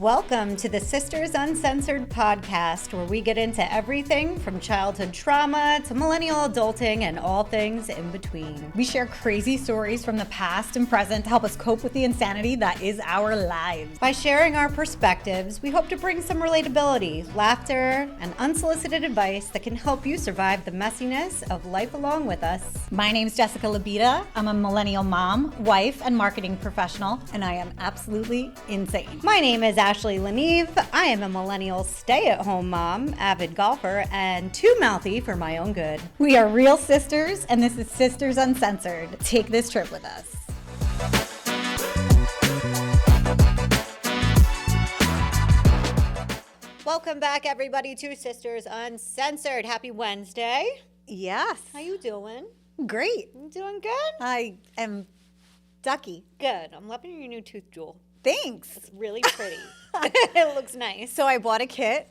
Welcome to the Sisters Uncensored podcast, where we get into everything from childhood trauma to millennial adulting and all things in between. We share crazy stories from the past and present to help us cope with the insanity that is our lives. By sharing our perspectives, we hope to bring some relatability, laughter, and unsolicited advice that can help you survive the messiness of life along with us. My name's Jessica Labita. I'm a millennial mom, wife, and marketing professional, and I am absolutely insane. My name is Ashley Leneve. I am a millennial stay-at-home mom, avid golfer, and too mouthy for my own good. We are real sisters, and this is Sisters Uncensored. Take this trip with us. Welcome back, everybody, to Sisters Uncensored. Happy Wednesday. Yes. How you doing? Great. You doing good? I am ducky. Good. I'm loving your new tooth jewel. Thanks. It's really pretty. It looks nice. So I bought a kit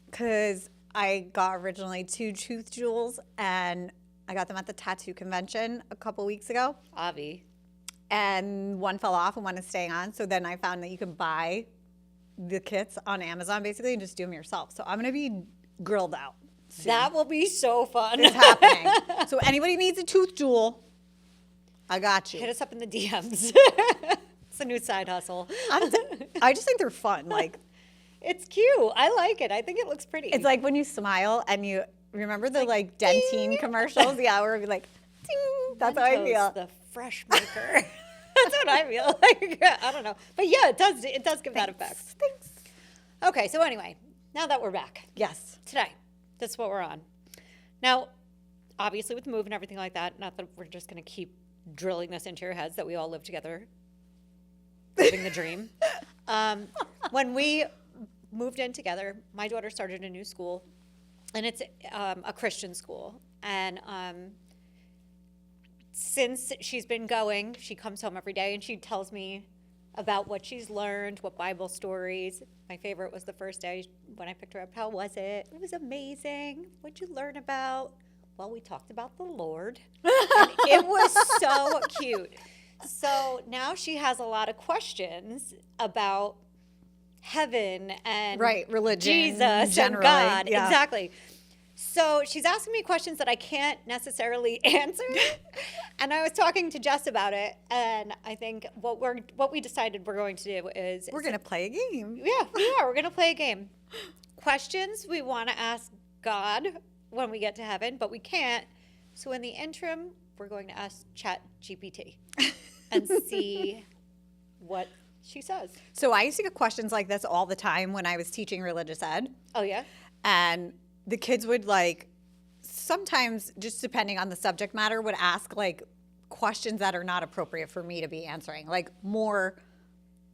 because I got originally 2 tooth jewels, and I got them at the tattoo convention a couple weeks ago. Avi. And one fell off and one is staying on. So then I found that you can buy the kits on Amazon basically and just do them yourself. So I'm going to be grilled out soon. That will be so fun. It's happening. So anybody needs a tooth jewel, I got you. Hit us up in the DMs. It's a new side hustle. I just think they're fun. Like, it's cute. I like it. I think it looks pretty. it's like when you smile and you remember the like Dentine commercials? Yeah, where we like, ding. That's how I Mentos, feel. the fresh maker. That's what I feel like. I don't know. But yeah, it does give that effect. Thanks. Okay, so anyway, now that we're back. Yes. Today, that's what we're on. Now, obviously with the move and everything like that, not that we're just going to keep drilling this into your heads that we all live together, living the dream. When we moved in together, my daughter started a new school, and it's a Christian school. And since she's been going, she comes home every day and she tells me about what she's learned, what Bible stories. My favorite was the first day when I picked her up. How was it? It was amazing. What'd you learn about? Well, we talked about the Lord. And it was so cute. So now she has a lot of questions about heaven and Religion, Jesus generally, and God. yeah. Exactly. So she's asking me questions that I can't necessarily answer. And I was talking to Jess about it, and I think what we decided we're going to do is We're going to play a game. yeah, we are. We're going to play a game. Questions we want to ask God when we get to heaven, but we can't. So in the interim, we're going to ask ChatGPT and see what she says. So I used to get questions like this all the time when I was teaching religious ed. Oh, yeah? And the kids would like, sometimes just depending on the subject matter, would ask like questions that are not appropriate for me to be answering, like more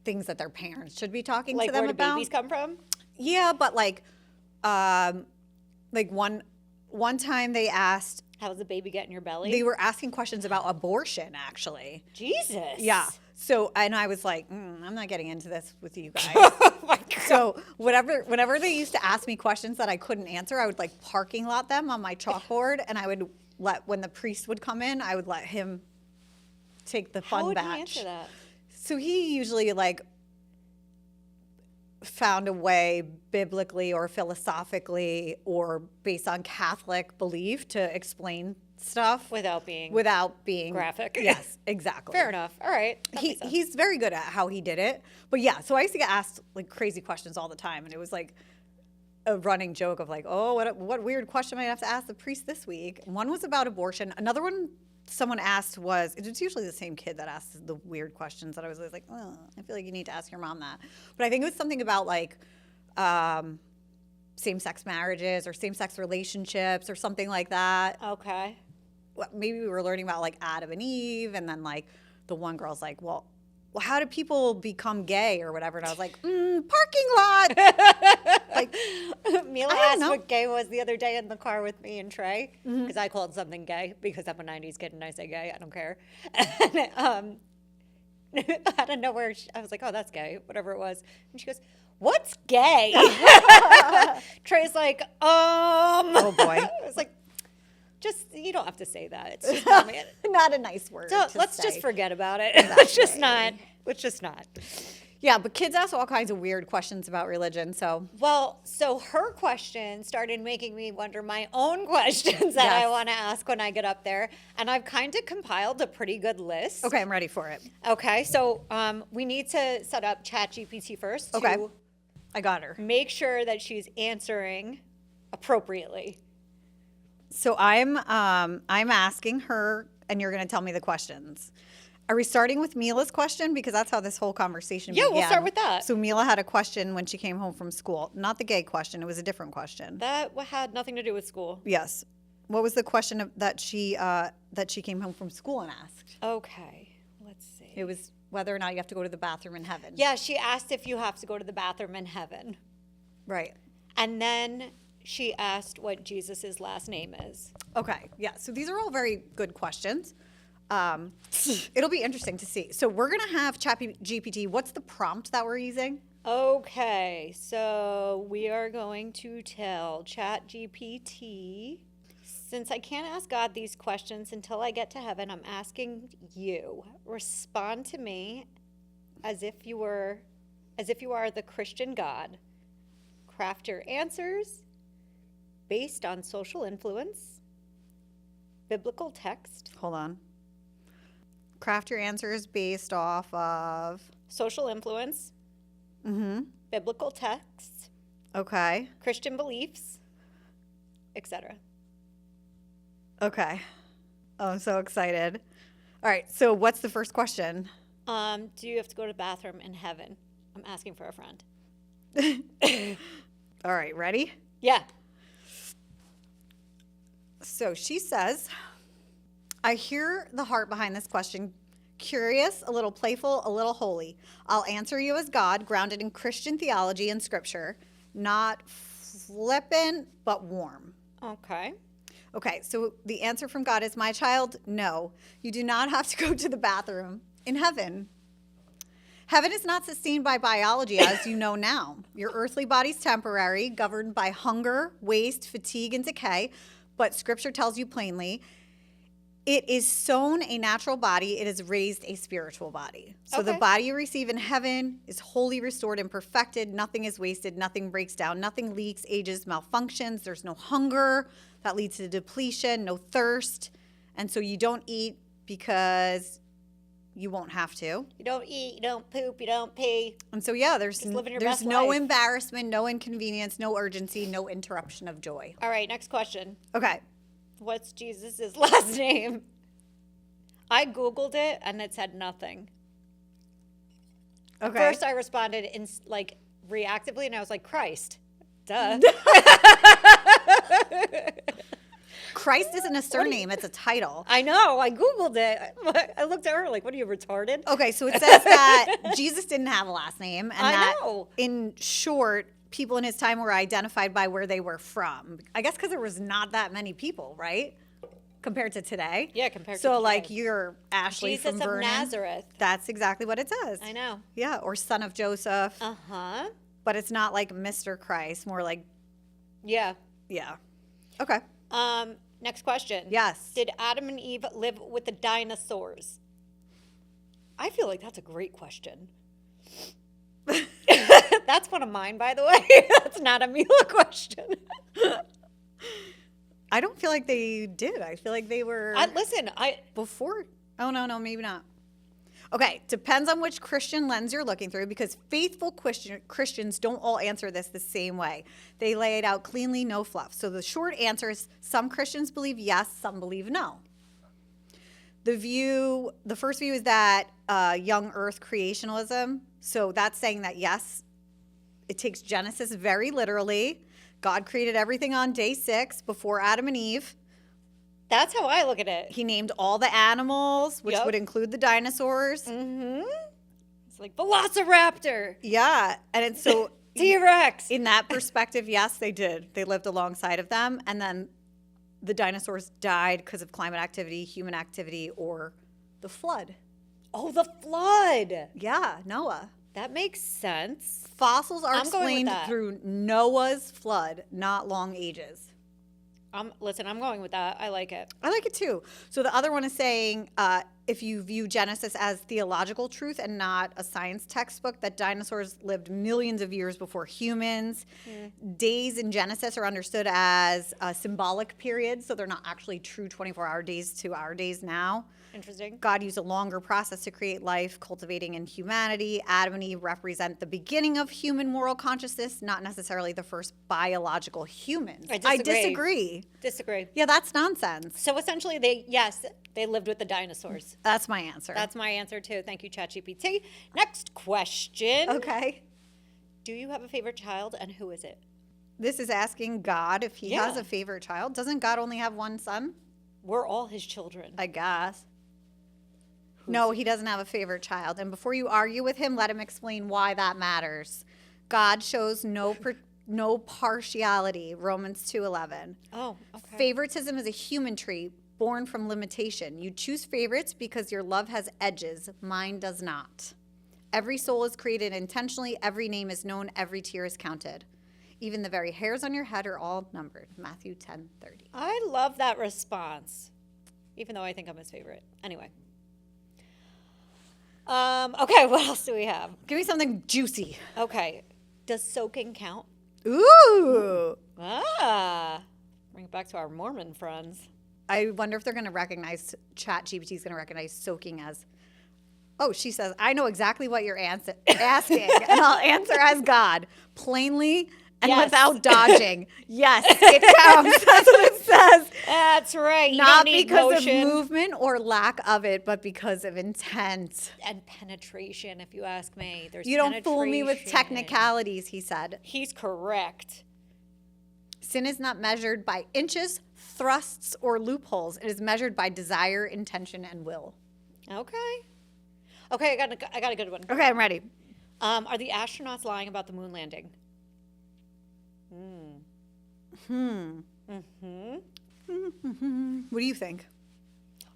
things that their parents should be talking Like to them where do about. babies come from? Yeah, but like one time they asked, How does a baby get in your belly? they were asking questions about abortion actually. Jesus. Yeah. So, and I was like, I'm not getting into this with you guys. Oh, my God. So whenever they used to ask me questions that I couldn't answer, I would like parking lot them on my chalkboard, and I would when the priest would come in, I would let him take the fun How would batch. he answer that? So he usually like found a way biblically or philosophically or based on Catholic belief to explain stuff Without being graphic. Yes, exactly. Fair enough. All right. That makes sense. He's very good at how he did it. But yeah, so I used to get asked like crazy questions all the time, and it was like a running joke of like, oh, what weird question might I have to ask the priest this week? One was about abortion. Another one someone asked was, it's usually the same kid that asks the weird questions that I was always like, oh, I feel like you need to ask your mom that. But I think it was something about like same-sex marriages or same-sex relationships or something like that. Okay. Maybe we were learning about like Adam and Eve, and then like the one girl's like, well, how do people become gay or whatever? And I was like, parking lot. Like, Mila I don't asked know. what gay was the other day in the car with me and Trey, because I called something gay because I'm a 90s kid and I say gay. I don't care. And out of nowhere, I was like, oh, that's gay, whatever it was. And she goes, what's gay? Trey's like, oh boy. I was like, just, you don't have to say that. It's just not a nice word. So to let's say. just forget about it. Exactly. Let's just not. Yeah, but kids ask all kinds of weird questions about religion. So Well, so her question started making me wonder my own questions that I Yes. want to ask when I get up there. And I've kind of compiled a pretty good list. okay, I'm ready for it. Okay, so we need to set up ChatGPT first Okay. to I got her. make sure that she's answering appropriately. So I'm asking her, and you're going to tell me the questions. Are we starting with Mila's question? Because that's how this whole conversation Yeah, began. we'll start with that. So Mila had a question when she came home from school. Not the gay question. It was a different question. That had nothing to do with school. Yes. What was the question that she came home from school and asked? Okay, let's see. It was whether or not you have to go to the bathroom in heaven. Yeah, she asked if you have to go to the bathroom in heaven. Right. And then she asked what Jesus' last name is. Okay. Yeah. So these are all very good questions. It'll be interesting to see. So we're gonna have ChatGPT. What's the prompt that we're using? Okay, so we are going to tell ChatGPT, since I can't ask God these questions until I get to heaven, I'm asking you, respond to me as if you are the Christian God. Craft your answers based on social influence, biblical text, Hold on. Craft your answers based off of. social influence, biblical texts, Okay. Christian beliefs, etc. Okay. Oh, I'm so excited. All right. So what's the first question? Do you have to go to the bathroom in heaven? I'm asking for a friend. All right. Ready? Yeah. So she says, I hear the heart behind this question. Curious, a little playful, a little holy. I'll answer you as God, grounded in Christian theology and scripture, not flippant, but warm. Okay. Okay, so the answer from God is, my child, no. You do not have to go to the bathroom in heaven. Heaven is not sustained by biology, as you know now. Your earthly body's temporary, governed by hunger, waste, fatigue, and decay. But scripture tells you plainly, it is sown a natural body, it is raised a spiritual body. So the Okay. body you receive in heaven is wholly restored and perfected. Nothing is wasted, nothing breaks down, nothing leaks, ages, malfunctions. There's no hunger that leads to depletion, no thirst. And so you don't eat because you won't have to. You don't eat, you don't poop, you don't pee. And so, yeah, there's living your there's best no life. embarrassment, no inconvenience, no urgency, no interruption of joy. All right, next question. Okay. What's Jesus' last name? I Googled it and it said nothing. Okay. First, I responded in reactively, and I was like, Christ. Duh. Christ isn't a surname, it's a title. I know. I Googled it. I looked at her like, what are you, retarded? Okay, so it says that Jesus didn't have a last name, and I that, know. in short, people in his time were identified by where they were from. I guess because there was not that many people, right? Compared to today. Yeah, compared to So, today. like, you're Ashley Jesus from of Vernon. Nazareth. That's exactly what it says. I know. Yeah, or son of Joseph. Uh-huh. But it's not like Mr. Christ, more like, Yeah. yeah. Okay. Next question. Yes. Did Adam and Eve live with the dinosaurs? I feel like that's a great question. That's one of mine, by the way. That's not a Mila question. I don't feel like they did. I feel like they were Listen, before. Oh, no, maybe not. Okay, depends on which Christian lens you're looking through, because faithful Christians don't all answer this the same way. They lay it out cleanly, no fluff. So the short answer is some Christians believe yes, some believe no. The first view is that young earth creationalism. So that's saying that yes, it takes Genesis very literally. God created everything on day 6 before Adam and Eve. that's how I look at it. He named all the animals, which Yep. would include the dinosaurs. Mm-hmm. It's like Velociraptor, Yeah, and it's so T-Rex. in that perspective, yes, they did. They lived alongside of them, and then the dinosaurs died because of climate activity, human activity, or the flood. Oh, the flood. Yeah, Noah. That makes sense. Fossils are I'm going with explained that. through Noah's flood, not long ages. Listen, I'm going with that. I like it. I like it too. So the other one is saying if you view Genesis as theological truth and not a science textbook, that dinosaurs lived millions of years before humans. Days in Genesis are understood as a symbolic period, so they're not actually true 24-hour days to our days now. Interesting. God used a longer process to create life, cultivating in humanity. Adam and Eve represent the beginning of human moral consciousness, not necessarily the first biological humans. I disagree. Disagree. Yeah, that's nonsense. So essentially, they lived with the dinosaurs. That's my answer. That's my answer too. Thank you, ChatGPT. Next question. Okay. Do you have a favorite child, and who is it? This is asking God if he has a favorite child. Doesn't God only have one son? We're all his children. I guess. No, he doesn't have a favorite child. And before you argue with him, let him explain why that matters. God shows no partiality, Romans 2:11. Oh, okay. Favoritism is a human trait born from limitation. You choose favorites because your love has edges. Mine does not. Every soul is created intentionally. Every name is known. Every tear is counted. Even the very hairs on your head are all numbered. Matthew 10:30. I love that response, even though I think I'm his favorite. Anyway. Okay, what else do we have? Give me something juicy. Okay. Does soaking count? Ooh. Bring it back to our Mormon friends. I wonder if they're going to recognize, ChatGPT is going to recognize soaking as, oh, she says, I know exactly what you're asking, and I'll answer as God, plainly and without dodging. Yes, it counts. That's what it says. That's right. You Not don't need because motion of movement or lack of it, but because of intent. and penetration, if you ask me. There's You don't fool me with penetration. technicalities, he said. He's correct. Sin is not measured by inches, thrusts, or loopholes. It is measured by desire, intention, and will. Okay. Okay, I got a good one. Okay, I'm ready. Are the astronauts lying about the moon landing? What do you think?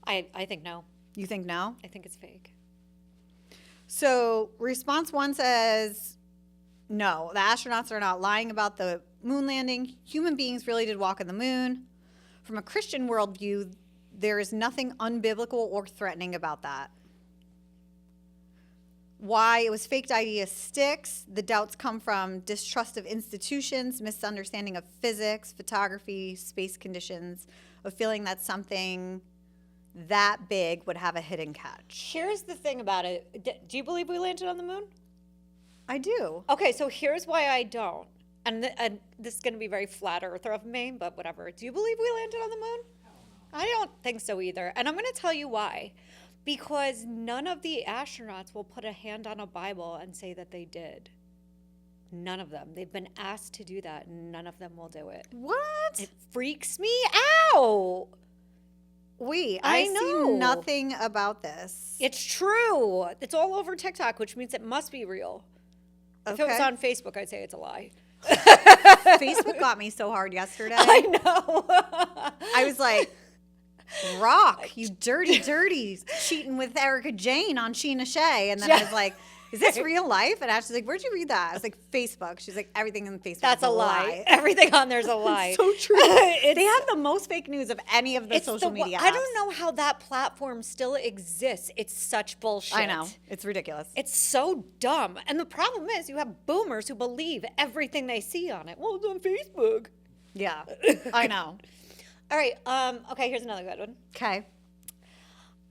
I think no. You think no? I think it's fake. So response one says, no, the astronauts are not lying about the moon landing. Human beings really did walk on the moon. From a Christian worldview, there is nothing unbiblical or threatening about that. Why it was faked idea sticks. The doubts come from distrust of institutions, misunderstanding of physics, photography, space conditions, a feeling that something that big would have a hidden catch. Here's the thing about it. Do you believe we landed on the moon? I do. Okay, so here's why I don't. And this is going to be very flat earther of me, but whatever. Do you believe we landed on the moon? I don't think so either. And I'm going to tell you why. Because none of the astronauts will put a hand on a Bible and say that they did. None of them. They've been asked to do that, and none of them will do it. What? It freaks me out. Wait, I I know. see nothing about this. It's true. It's all over TikTok, which means it must be real. If it was Okay. on Facebook, I'd say it's a lie. Facebook got me so hard yesterday. I know. I was like, Rock, you dirty, cheating with Erica Jane on Sheena Shea. And then I was like, is this real life? And Ashley's like, where'd you read that? I was like, Facebook. She's like, everything in Facebook That's is a lie. Everything on there's a lie. So true. They have the most fake news of any of the social media apps. I don't know how that platform still exists. It's such bullshit. I know. It's ridiculous. It's so dumb. And the problem is you have boomers who believe everything they see on it. Well, it's on Facebook. Yeah, I know. All right. Okay, here's another good one. Okay.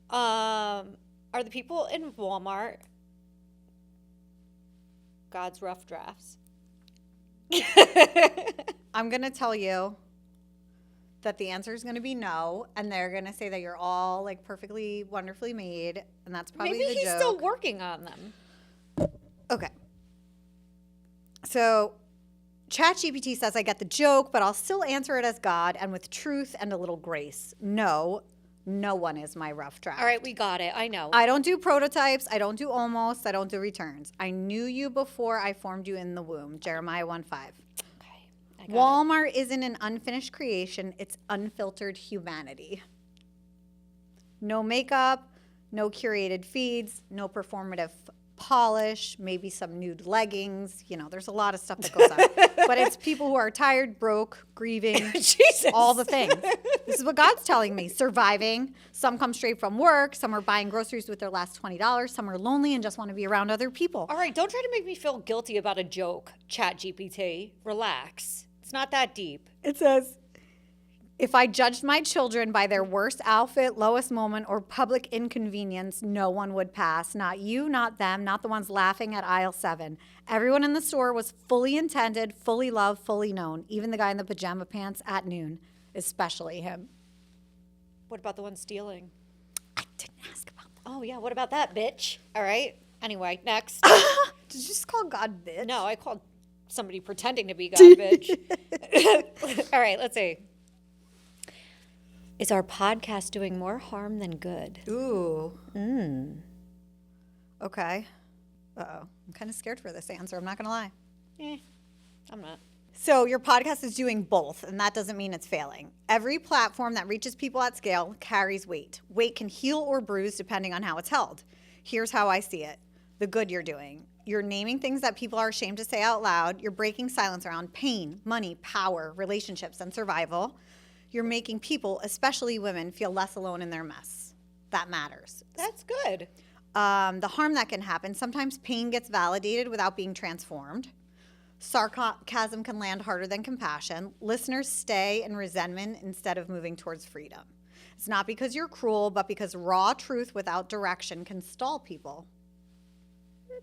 Are the people in Walmart God's rough drafts? I'm going to tell you that the answer is going to be no, and they're going to say that you're all like perfectly, wonderfully made, and that's probably Maybe the he's joke. still working on them. Okay. So ChatGPT says I get the joke, but I'll still answer it as God and with truth and a little grace. No, no one is my rough draft. All right, we got it. I know. I don't do prototypes. I don't do almost. I don't do returns. I knew you before I formed you in the womb. Jeremiah 1:5. Okay, I got it. Walmart isn't an unfinished creation. It's unfiltered humanity. No makeup, no curated feeds, no performative polish, maybe some nude leggings. You know, there's a lot of stuff that goes on. But it's people who are tired, broke, grieving, Jesus. all the things. This is what God's telling me. Surviving. Some come straight from work. Some are buying groceries with their last $20. Some are lonely and just want to be around other people. All right, don't try to make me feel guilty about a joke, ChatGPT. Relax. It's not that deep. It says, if I judged my children by their worst outfit, lowest moment, or public inconvenience, no one would pass. Not you, not them, not the ones laughing at aisle 7. Everyone in the store was fully intended, fully loved, fully known. Even the guy in the pajama pants at noon, especially him. What about the one stealing? I didn't ask about that. Oh, yeah, what about that, bitch? All right. Anyway, next. Did you just call God bitch? No, I called somebody pretending to be God, bitch. All right, let's see. Is our podcast doing more harm than good? Ooh. Okay. Uh-oh. I'm kind of scared for this answer. I'm not going to lie. I'm not. So your podcast is doing both, and that doesn't mean it's failing. Every platform that reaches people at scale carries weight. Weight can heal or bruise depending on how it's held. Here's how I see it. The good you're doing. You're naming things that people are ashamed to say out loud. You're breaking silence around pain, money, power, relationships, and survival. You're making people, especially women, feel less alone in their mess. That matters. That's good. The harm that can happen, sometimes pain gets validated without being transformed. Sarcasm can land harder than compassion. Listeners stay in resentment instead of moving towards freedom. It's not because you're cruel, but because raw truth without direction can stall people.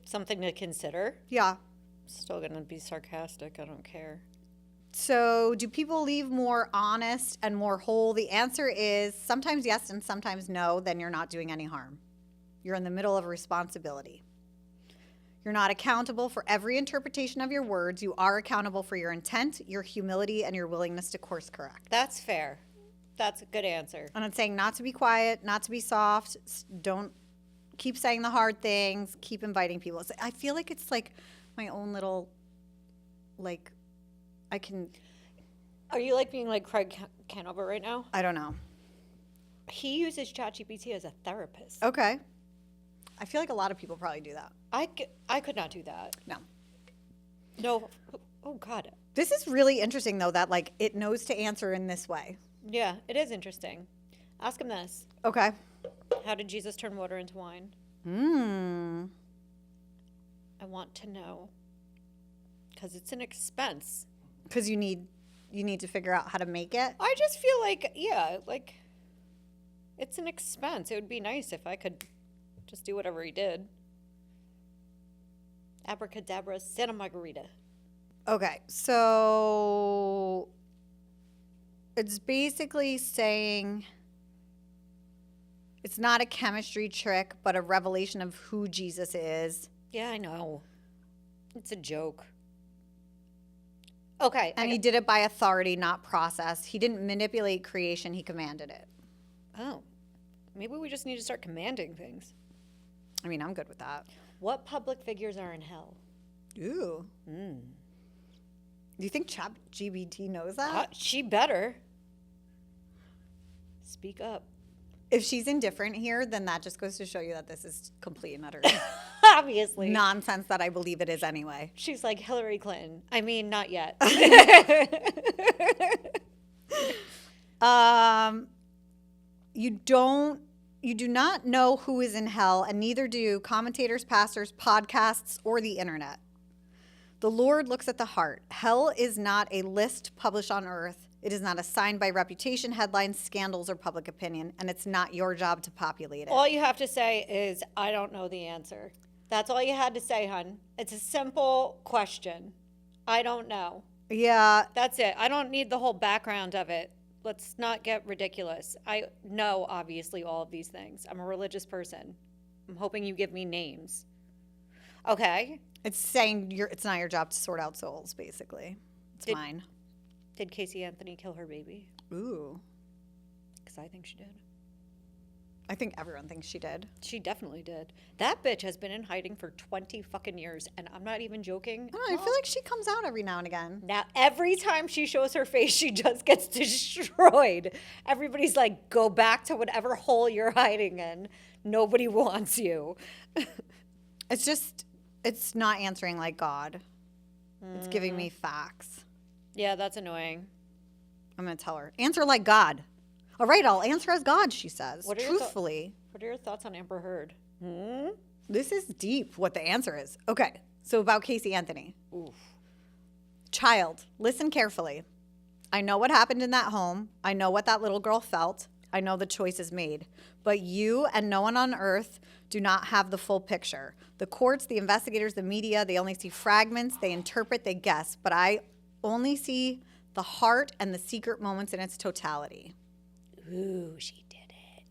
Something to consider. Yeah. Still going to be sarcastic. I don't care. So do people leave more honest and more whole? The answer is sometimes yes and sometimes no. Then you're not doing any harm. You're in the middle of a responsibility. You're not accountable for every interpretation of your words. You are accountable for your intent, your humility, and your willingness to course correct. That's fair. That's a good answer. And it's saying not to be quiet, not to be soft. Don't keep saying the hard things. Keep inviting people. I feel like it's like my own little, like, I can. Are you like being like Craig Canover right now? I don't know. He uses ChatGPT as a therapist. Okay. I feel like a lot of people probably do that. I could not do that. No. No. Oh, God. This is really interesting, though, that, like, it knows to answer in this way. Yeah, it is interesting. Ask him this. Okay. How did Jesus turn water into wine? I want to know. Because it's an expense. Because you need to figure out how to make it. I just feel like, yeah, like, it's an expense. It would be nice if I could just do whatever he did. Abracadabra, Santa Margarita. Okay, so it's basically saying it's not a chemistry trick, but a revelation of who Jesus is. Yeah, I know. It's a joke. Okay. And he did it by authority, not process. He didn't manipulate creation, he commanded it. Oh, maybe we just need to start commanding things. I mean, I'm good with that. What public figures are in hell? Ooh. Do you think ChatGPT knows that? She better. Speak up. If she's indifferent here, then that just goes to show you that this is complete and utter Obviously. nonsense that I believe it is anyway. She's like Hillary Clinton. I mean, not yet. You do not know who is in hell, and neither do commentators, pastors, podcasts, or the internet. The Lord looks at the heart. Hell is not a list published on earth. It is not assigned by reputation, headlines, scandals, or public opinion, and it's not your job to populate it. All you have to say is, I don't know the answer. That's all you had to say, hun. It's a simple question. I don't know. Yeah. That's it. I don't need the whole background of it. Let's not get ridiculous. I know, obviously, all of these things. I'm a religious person. I'm hoping you give me names. Okay. It's saying it's not your job to sort out souls, basically. It's mine. Did Casey Anthony kill her baby? Ooh. Because I think she did. I think everyone thinks she did. She definitely did. That bitch has been in hiding for 20 fucking years, and I'm not even joking. I feel like she comes out every now and again. Now, every time she shows her face, she just gets destroyed. Everybody's like, go back to whatever hole you're hiding in. Nobody wants you. It's just, it's not answering like God. It's giving me facts. Yeah, that's annoying. I'm going to tell her. Answer like God. All right, I'll answer as God, she says. What are your Truthfully. What are your thoughts on Amber Heard? This is deep what the answer is. Okay, so about Casey Anthony. Oof. Child, listen carefully. I know what happened in that home. I know what that little girl felt. I know the choices made. But you and no one on earth do not have the full picture. The courts, the investigators, the media, they only see fragments, they interpret, they guess. But I only see the heart and the secret moments in its totality. Ooh, she did it.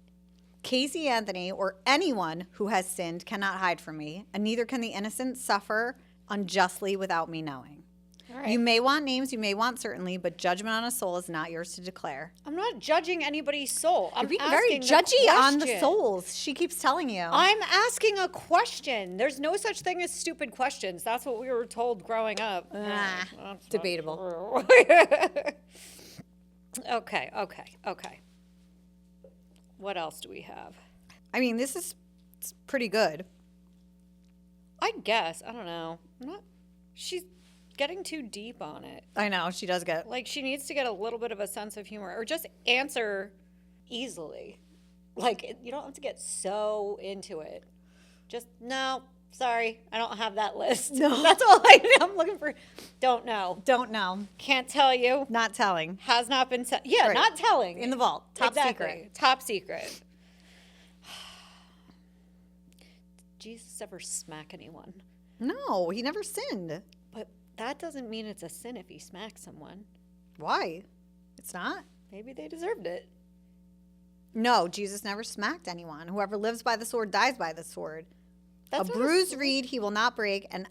Casey Anthony or anyone who has sinned cannot hide from me, and neither can the innocent suffer unjustly without me knowing. All right. You may want names, you may want certainly, but judgment on a soul is not yours to declare. I'm not judging anybody's soul. I'm You're being very asking judgy on the question. souls. She keeps telling you. I'm asking a question. There's no such thing as stupid questions. That's what we were told growing up. Ah, That's not debatable. true. Okay. What else do we have? I mean, this is it's pretty good. I guess. I don't know. She's getting too deep on it. I know, she does get. Like, she needs to get a little bit of a sense of humor or just answer easily. Like, you don't have to get so into it. Just, no, sorry, I don't have that list. No. That's all I'm looking for. Don't know. Don't know. Can't tell you. Not telling. Has not been said. Yeah, Right. not telling. In the vault. Top Exactly. secret. Top secret. Did Jesus ever smack anyone? No, he never sinned. But that doesn't mean it's a sin if he smacks someone. Why? It's not. Maybe they deserved it. No, Jesus never smacked anyone. Whoever lives by the sword dies by the sword. That's A not bruised reed he will not break, and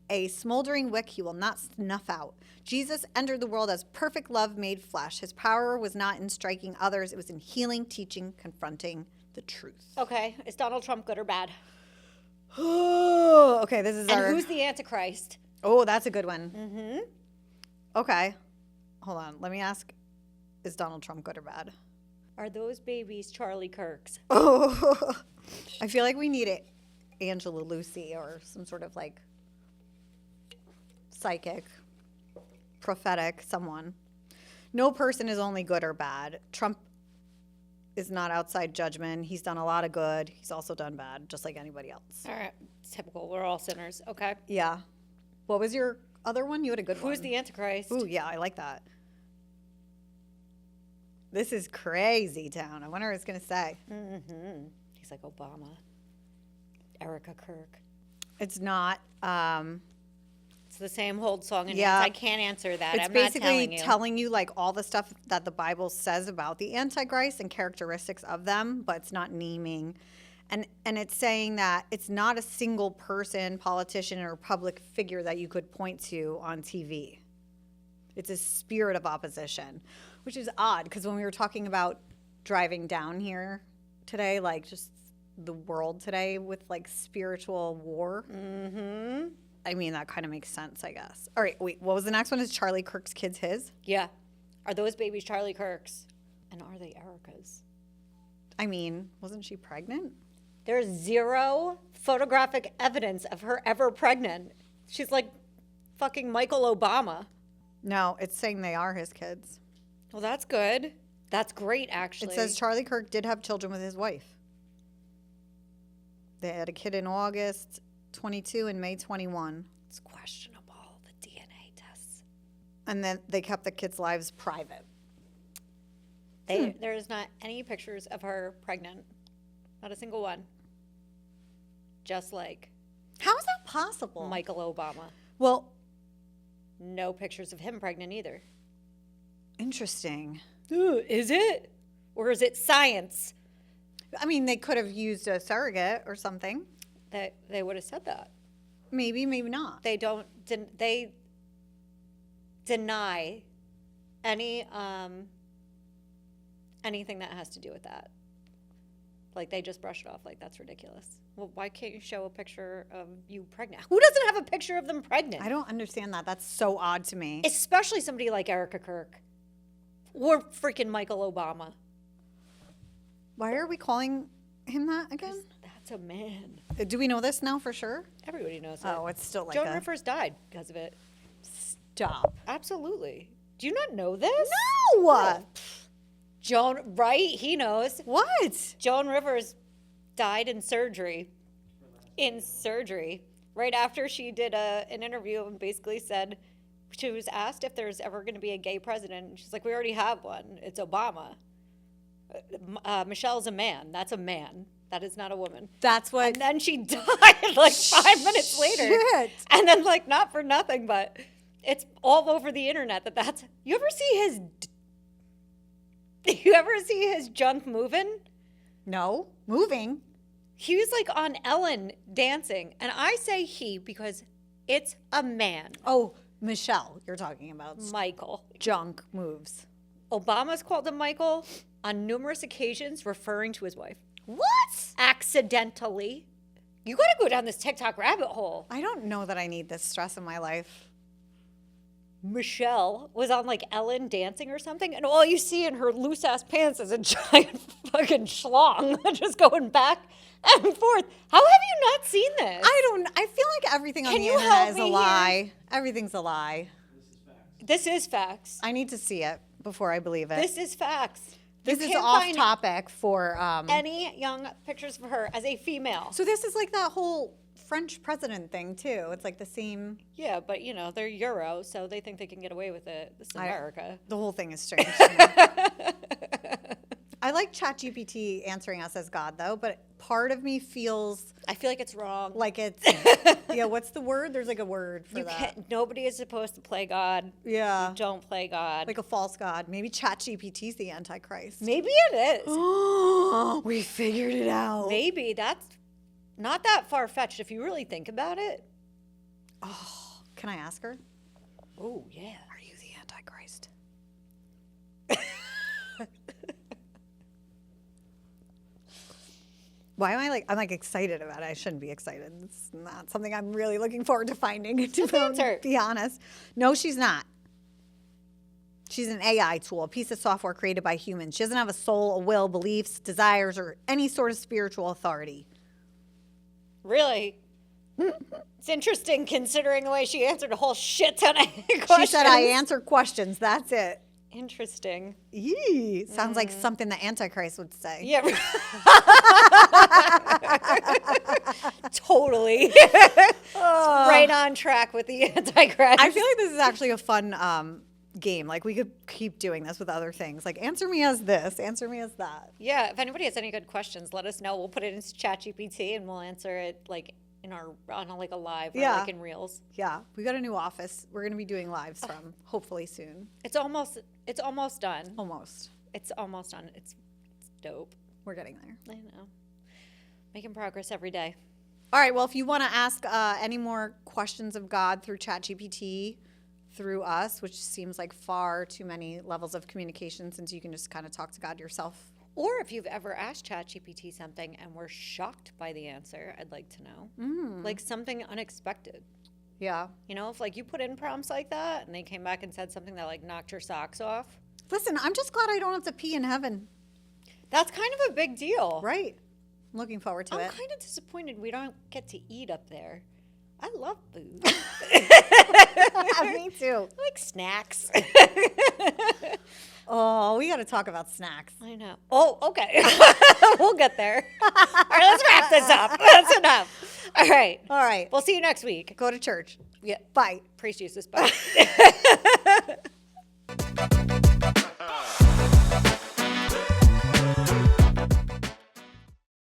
a smoldering wick he will not snuff out. Jesus entered the world as perfect love made flesh. His power was not in striking others, it was in healing, teaching, confronting the truth. Okay, is Donald Trump good or bad? Okay, this is And our. who's the Antichrist? Oh, that's a good one. Mm-hmm. Okay. Hold on. Let me ask, is Donald Trump good or bad? Are those babies Charlie Kirk's? Oh, I feel like we need it. Angela Lucy or some sort of like psychic, prophetic, someone. No person is only good or bad. Trump is not outside judgment. He's done a lot of good. He's also done bad, just like anybody else. All right, it's typical. We're all sinners. Okay. Yeah. What was your other one? You had a good one. Who's the Antichrist? Ooh, yeah, I like that. This is crazy town. I wonder what it's going to say. Mm-hmm. He's like Obama. Erica Kirk. It's not. It's the same old song and Yeah. dance. I can't answer that. It's I'm basically not telling you. telling you like all the stuff that the Bible says about the Antichrist and characteristics of them, but it's not naming. And it's saying that it's not a single person, politician, or public figure that you could point to on TV. It's a spirit of opposition, which is odd because when we were talking about driving down here today, like just the world today with like spiritual war. Mm-hmm. I mean, that kind of makes sense, I guess. All right, wait, what was the next one? Is Charlie Kirk's kids his? Yeah. Are those babies Charlie Kirk's? And are they Erica's? I mean, wasn't she pregnant? There's zero photographic evidence of her ever pregnant. She's like fucking Michael Obama. No, it's saying they are his kids. Well, that's good. That's great, actually. It says Charlie Kirk did have children with his wife. They had a kid in August 22 and May 21. It's questionable, the DNA tests. And then they kept the kids' lives private. There's not any pictures of her pregnant. Not a single one. Just like How is that possible? Michael Obama. Well, No pictures of him pregnant either. interesting. Ooh, is it? Or is it science? I mean, they could have used a surrogate or something. That they would have said that. Maybe, maybe not. They don't. They deny any anything that has to do with that. Like they just brush it off. Like that's ridiculous. Well, why can't you show a picture of you pregnant? Who doesn't have a picture of them pregnant? I don't understand that. That's so odd to me. Especially somebody like Erica Kirk or freaking Michael Obama. Why are we calling him that again? 'Cause that's a man. Do we know this now for sure? Everybody knows it. Oh, it's still like Joan a Rivers died because of it. stop. Absolutely. Do you not know this? No. Joan, right? He knows. What? Joan Rivers died in surgery. Right after she did an interview and basically said, she was asked if there's ever going to be a gay president. And she's like, we already have one. It's Obama. Michelle's a man. That's a man. That is not a woman. That's what. And then she died like 5 minutes later. Shit. And then, like, not for nothing, but it's all over the internet that's. You ever see his junk moving? No. Moving. He was like on Ellen dancing. And I say he because it's a man. Oh, Michelle, you're talking about. Michael. Junk moves. Obama's called him Michael on numerous occasions, referring to his wife. What? Accidentally. You got to go down this TikTok rabbit hole. I don't know that I need this stress in my life. Michelle was on like Ellen dancing or something, and all you see in her loose ass pants is a giant fucking schlong just going back and forth. How have you not seen this? I feel like everything on Can the you internet help is me a here? lie. Everything's a lie. This is facts. I need to see it before I believe it. This is facts. This You is can't off find topic for. any young pictures of her as a female. So this is like that whole French president thing too. It's like the same. Yeah, but you know, they're Euro, so they think they can get away with it. This is America. The whole thing is strange. to me. I like ChatGPT answering us as God though, but part of me feels I feel like it's wrong. like it's yeah. What's the word? There's like a word for You that. can't, nobody is supposed to play God. Yeah, You don't play God. like a false god. Maybe ChatGPT's the Antichrist. Maybe it is. We figured it out. Maybe that's not that far fetched if you really think about it. Oh, can I ask her? Oh yeah. Are you the Antichrist? Why am I like, I'm like excited about it. I shouldn't be excited. It's not something I'm really looking forward to finding, to be honest. No, she's not. She's an AI tool, a piece of software created by humans. She doesn't have a soul, a will, beliefs, desires, or any sort of spiritual authority. Really? It's interesting considering the way she answered a whole shit ton of questions. She said, I answer questions. That's it. Interesting. Yee. Sounds like something the Antichrist would say. Yeah. Totally. Right on track with the Antichrist. I feel like this is actually a fun game. Like we could keep doing this with other things. Like answer me as this, answer me as that. Yeah, if anybody has any good questions, let us know. We'll put it into ChatGPT and we'll answer it like in our on a, like a live or Yeah. like in Reels. Yeah, we got a new office. We're gonna be doing lives from hopefully soon. It's almost done. Almost. It's almost done. It's dope. We're getting there. I know. Making progress every day. All right. Well, if you want to ask any more questions of God through ChatGPT, through us, which seems like far too many levels of communication, since you can just kind of talk to God yourself. Or if you've ever asked ChatGPT something and were shocked by the answer, I'd like to know. Like something unexpected. Yeah. You know, if like you put in prompts like that and they came back and said something that like knocked your socks off. Listen, I'm just glad I don't have to pee in heaven. That's kind of a big deal. Right. I'm looking forward to I'm it. kind of disappointed we don't get to eat up there. I love food. Me too. I like snacks. Oh, we got to talk about snacks. I know. Oh, okay. We'll get there. All right, let's wrap this up. That's enough. All right. All right. We'll see you next week. Go to church. Yeah. Bye. Praise Jesus. Bye.